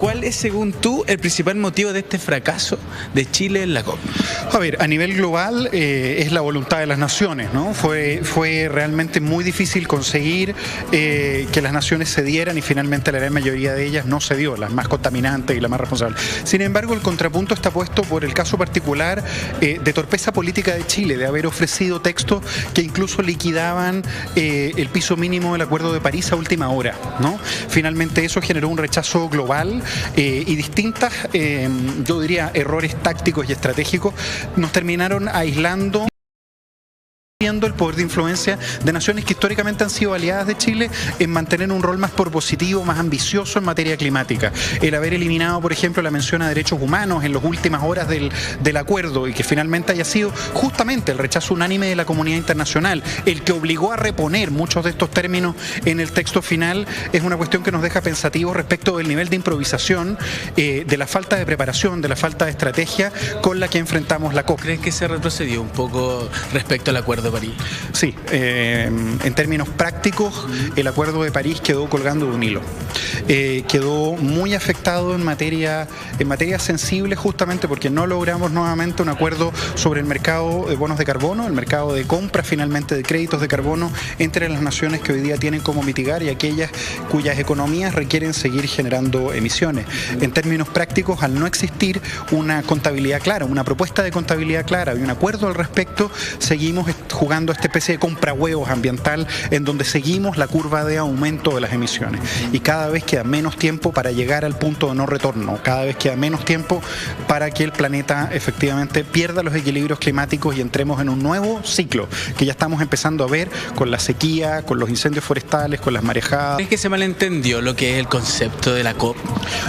¿Cuál es, según tú, el principal motivo de este fracaso de Chile en la COP? A ver, a nivel global es la voluntad de las naciones, ¿no? Fue realmente muy difícil conseguir que las naciones se dieran y finalmente la gran mayoría de ellas no se dio, las más contaminantes y las más responsables. Sin embargo, el contrapunto está puesto por el caso particular de torpeza política de Chile, de haber ofrecido textos que incluso liquidaban el piso mínimo del Acuerdo de París a última hora, ¿no? Finalmente eso generó un rechazo global y distintas, yo diría, errores tácticos y estratégicos nos terminaron aislando el poder de influencia de naciones que históricamente han sido aliadas de Chile en mantener un rol más propositivo, más ambicioso en materia climática. El haber eliminado, por ejemplo, la mención a derechos humanos en las últimas horas del acuerdo y que finalmente haya sido justamente el rechazo unánime de la comunidad internacional, el que obligó a reponer muchos de estos términos en el texto final, es una cuestión que nos deja pensativos respecto del nivel de improvisación, de la falta de preparación, de la falta de estrategia con la que enfrentamos la COP. ¿Crees que se retrocedió un poco respecto al Acuerdo de París? Sí, en términos prácticos, el Acuerdo de París quedó colgando de un hilo. Quedó muy afectado en materia sensible, justamente porque no logramos nuevamente un acuerdo sobre el mercado de bonos de carbono, el mercado de compra finalmente de créditos de carbono entre las naciones que hoy día tienen cómo mitigar y aquellas cuyas economías requieren seguir generando emisiones. En términos prácticos, al no existir una contabilidad clara, una propuesta de contabilidad clara y un acuerdo al respecto, seguimos jugando esta especie de comprahuevos ambiental en donde seguimos la curva de aumento de las emisiones y cada vez queda menos tiempo para llegar al punto de no retorno, cada vez queda menos tiempo para que el planeta efectivamente pierda los equilibrios climáticos y entremos en un nuevo ciclo que ya estamos empezando a ver con la sequía, con los incendios forestales, con las marejadas. ¿Crees que se malentendió lo que es el concepto de la COP?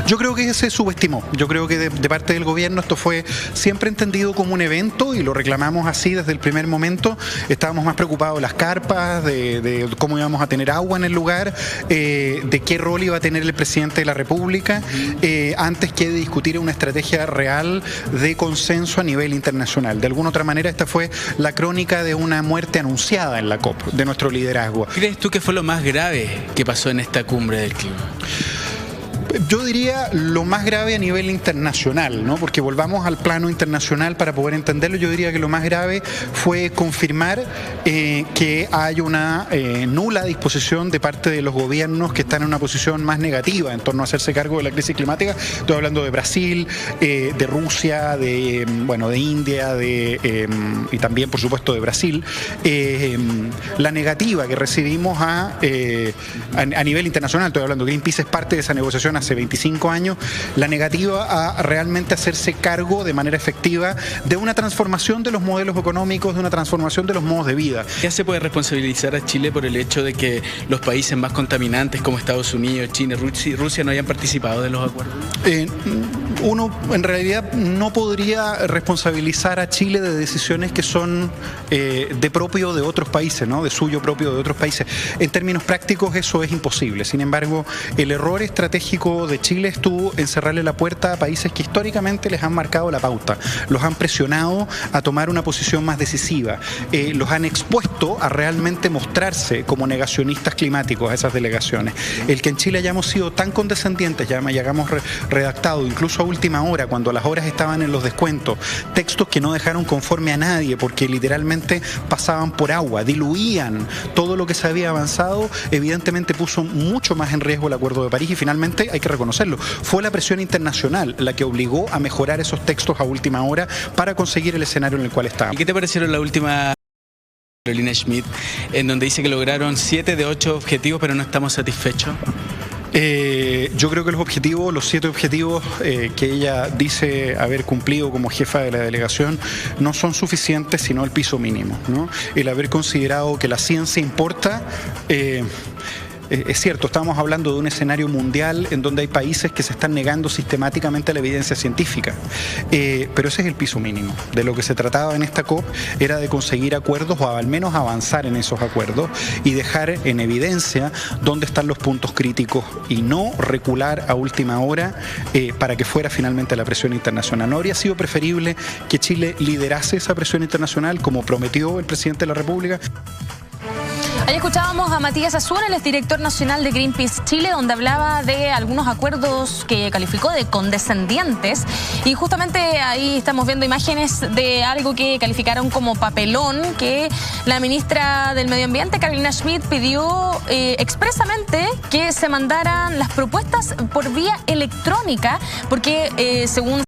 Yo creo que se subestimó. Yo creo que de parte del gobierno esto fue siempre entendido como un evento y lo reclamamos así desde el primer momento. Estábamos más preocupados de las carpas, de cómo íbamos a tener agua en el lugar, de qué rol iba a tener el presidente de la República, antes que de discutir una estrategia real de consenso a nivel internacional. De alguna otra manera, esta fue la crónica de una muerte anunciada en la COP, de nuestro liderazgo. ¿Crees tú que fue lo más grave que pasó en esta cumbre del clima? Yo diría lo más grave a nivel internacional, ¿no? Porque volvamos al plano internacional para poder entenderlo. Yo diría que lo más grave fue confirmar que hay una nula disposición de parte de los gobiernos que están en una posición más negativa en torno a hacerse cargo de la crisis climática. Estoy hablando de Brasil, de Rusia, de India, y también, por supuesto, de Brasil. La negativa que recibimos a nivel internacional, estoy hablando, Greenpeace es parte de esa negociación hace 25 años, la negativa a realmente hacerse cargo de manera efectiva de una transformación de los modelos económicos, de una transformación de los modos de vida. ¿Ya se puede responsabilizar a Chile por el hecho de que los países más contaminantes como Estados Unidos, China, Rusia no hayan participado de los acuerdos? Uno en realidad no podría responsabilizar a Chile de decisiones que son de propio de otros países, ¿no? De suyo propio de otros países. En términos prácticos eso es imposible. Sin embargo, el error estratégico de Chile estuvo en cerrarle la puerta a países que históricamente les han marcado la pauta, los han presionado a tomar una posición más decisiva, los han expuesto a realmente mostrarse como negacionistas climáticos a esas delegaciones. El que en Chile hayamos sido tan condescendientes, ya hayamos redactado incluso a última hora, cuando las horas estaban en los descuentos, textos que no dejaron conforme a nadie porque literalmente pasaban por agua, diluían todo lo que se había avanzado, evidentemente puso mucho más en riesgo el Acuerdo de París y finalmente hay que reconocerlo, fue la presión internacional la que obligó a mejorar esos textos a última hora para conseguir el escenario en el cual estábamos. ¿Y qué te parecieron la última Carolina Schmidt, en donde dice que lograron 7 de 8 objetivos pero no estamos satisfechos? Yo creo que los 7 objetivos que ella dice haber cumplido como jefa de la delegación no son suficientes, sino el piso mínimo, ¿no? El haber considerado que la ciencia importa. Es cierto, estamos hablando de un escenario mundial en donde hay países que se están negando sistemáticamente a la evidencia científica, pero ese es el piso mínimo. De lo que se trataba en esta COP era de conseguir acuerdos o al menos avanzar en esos acuerdos y dejar en evidencia dónde están los puntos críticos y no recular a última hora para que fuera finalmente la presión internacional. ¿No habría sido preferible que Chile liderase esa presión internacional como prometió el presidente de la República? Ahí escuchábamos a Matías Azúa, el exdirector nacional de Greenpeace Chile, donde hablaba de algunos acuerdos que calificó de condescendientes. Y justamente ahí estamos viendo imágenes de algo que calificaron como papelón, que la ministra del Medio Ambiente, Carolina Schmidt, pidió expresamente que se mandaran las propuestas por vía electrónica, porque según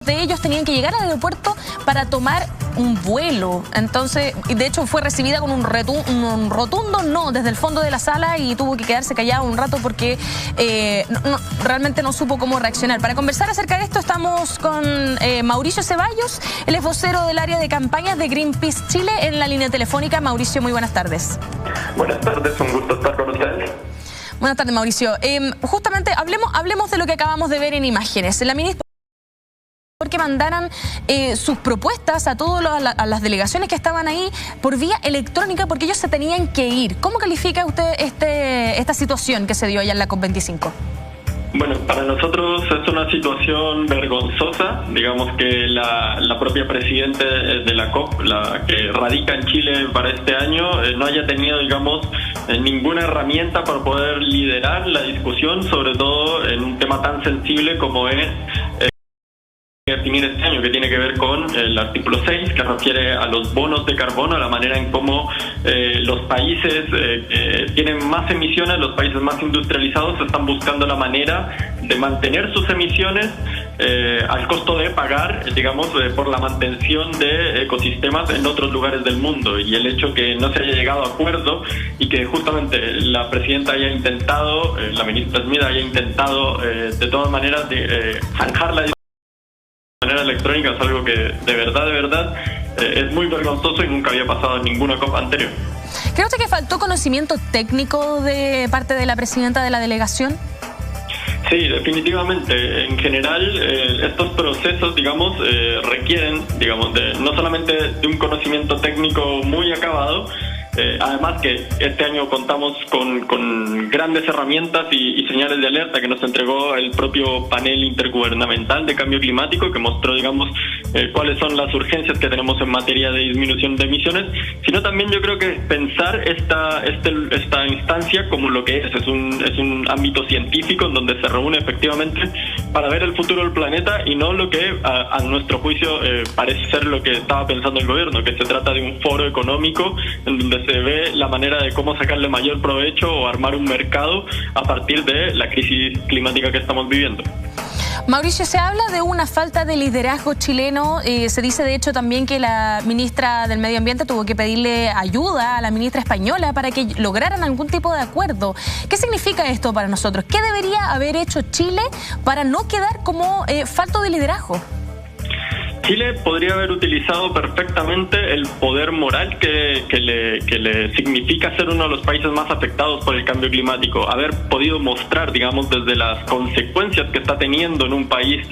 de ellos tenían que llegar al aeropuerto para tomar un vuelo. Entonces, de hecho fue recibida con un rotundo no desde el fondo de la sala y tuvo que quedarse callado un rato porque realmente no supo cómo reaccionar. Para conversar acerca de esto estamos con Mauricio Ceballos, él es vocero del área de campañas de Greenpeace Chile, en la línea telefónica. Mauricio, muy buenas tardes. Buenas tardes, un gusto estar con ustedes. Buenas tardes, Mauricio. Justamente hablemos de lo que acabamos de ver en imágenes. La ministra que mandaran sus propuestas a a las delegaciones que estaban ahí por vía electrónica, porque ellos se tenían que ir. ¿Cómo califica usted esta situación que se dio allá en la COP25? Bueno, para nosotros es una situación vergonzosa. Digamos que la propia presidenta de la COP, la que radica en Chile para este año, no haya tenido, digamos, ninguna herramienta para poder liderar la discusión, sobre todo en un tema tan sensible como es definir este año, que tiene que ver con el artículo 6, que refiere a los bonos de carbono, a la manera en cómo los países tienen más emisiones, los países más industrializados están buscando la manera de mantener sus emisiones al costo de pagar, digamos, por la mantención de ecosistemas en otros lugares del mundo. Y el hecho que no se haya llegado a acuerdo y que justamente la presidenta haya intentado, la ministra Schmidt haya intentado de todas maneras zanjar la manera electrónica, es algo que de verdad es muy vergonzoso y nunca había pasado en ninguna COP anterior. ¿Cree usted que faltó conocimiento técnico de parte de la presidenta de la delegación? Sí, definitivamente. En general, estos procesos, digamos, requieren, digamos, no solamente de un conocimiento técnico muy acabado, además que este año contamos con grandes herramientas y señales de alerta que nos entregó el propio panel intergubernamental de cambio climático, que mostró, digamos, cuáles son las urgencias que tenemos en materia de disminución de emisiones, sino también yo creo que pensar esta instancia como lo que es un ámbito científico en donde se reúne efectivamente para ver el futuro del planeta y no lo que a nuestro juicio parece ser lo que estaba pensando el gobierno, que se trata de un foro económico en donde se ve la manera de cómo sacarle mayor provecho o armar un mercado a partir de la crisis climática que estamos viviendo. Mauricio, se habla de una falta de liderazgo chileno. Se dice de hecho también que la ministra del Medio Ambiente tuvo que pedirle ayuda a la ministra española para que lograran algún tipo de acuerdo. ¿Qué significa esto para nosotros? ¿Qué debería haber hecho Chile para no quedar como falto de liderazgo? Chile podría haber utilizado perfectamente el poder moral que le significa ser uno de los países más afectados por el cambio climático, haber podido mostrar, digamos, desde las consecuencias que está teniendo en un país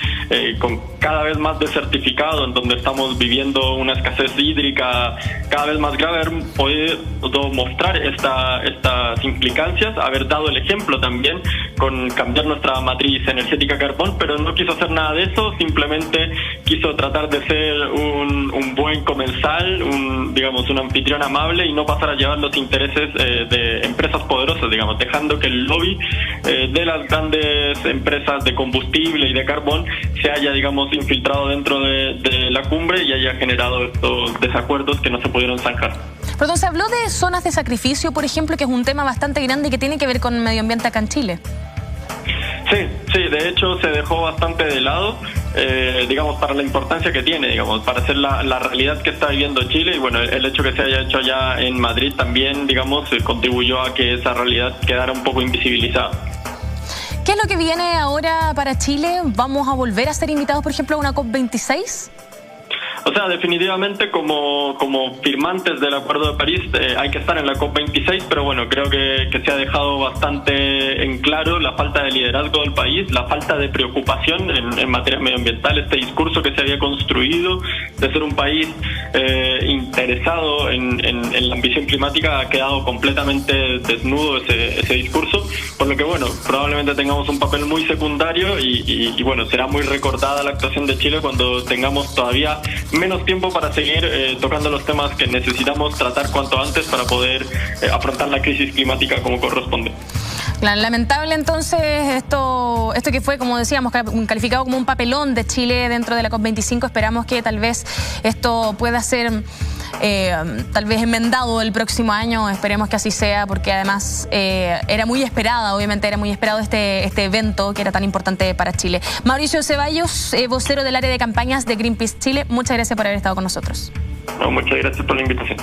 con cada vez más desertificado, en donde estamos viviendo una escasez hídrica cada vez más grave, haber podido mostrar estas implicancias, haber dado el ejemplo también con cambiar nuestra matriz energética carbón, pero no quiso hacer nada de eso, simplemente quiso tratar de ser un buen comensal, un anfitrión amable y no pasar a llevar los intereses de empresas poderosas, digamos, dejando que el lobby de las grandes empresas de combustible y de carbón se haya, digamos, infiltrado dentro de la cumbre y haya generado estos desacuerdos que no se pudieron zanjar. Perdón, se habló de zonas de sacrificio, por ejemplo, que es un tema bastante grande y que tiene que ver con el medio ambiente acá en Chile. Sí, de hecho se dejó bastante de lado, digamos, para la importancia que tiene, digamos, para ser la realidad que está viviendo Chile. Y bueno, el hecho que se haya hecho allá en Madrid también, digamos, contribuyó a que esa realidad quedara un poco invisibilizada. ¿Qué es lo que viene ahora para Chile? ¿Vamos a volver a ser invitados, por ejemplo, a una COP26? O sea, definitivamente como firmantes del Acuerdo de París hay que estar en la COP26, pero bueno, creo que se ha dejado bastante en claro la falta de liderazgo del país, la falta de preocupación en materia medioambiental, este discurso que se había construido de ser un país interesado en la ambición climática ha quedado completamente desnudo ese discurso, por lo que bueno, probablemente tengamos un papel muy secundario y bueno, será muy recordada la actuación de Chile cuando tengamos todavía menos tiempo para seguir tocando los temas que necesitamos tratar cuanto antes para poder afrontar la crisis climática como corresponde. Lamentable entonces esto que fue, como decíamos, calificado como un papelón de Chile dentro de la COP25. Esperamos que tal vez esto pueda ser tal vez enmendado el próximo año. Esperemos que así sea, porque además era muy esperada, obviamente era muy esperado este evento que era tan importante para Chile. Mauricio Ceballos, vocero del área de campañas de Greenpeace Chile, muchas gracias por haber estado con nosotros. No, muchas gracias por la invitación.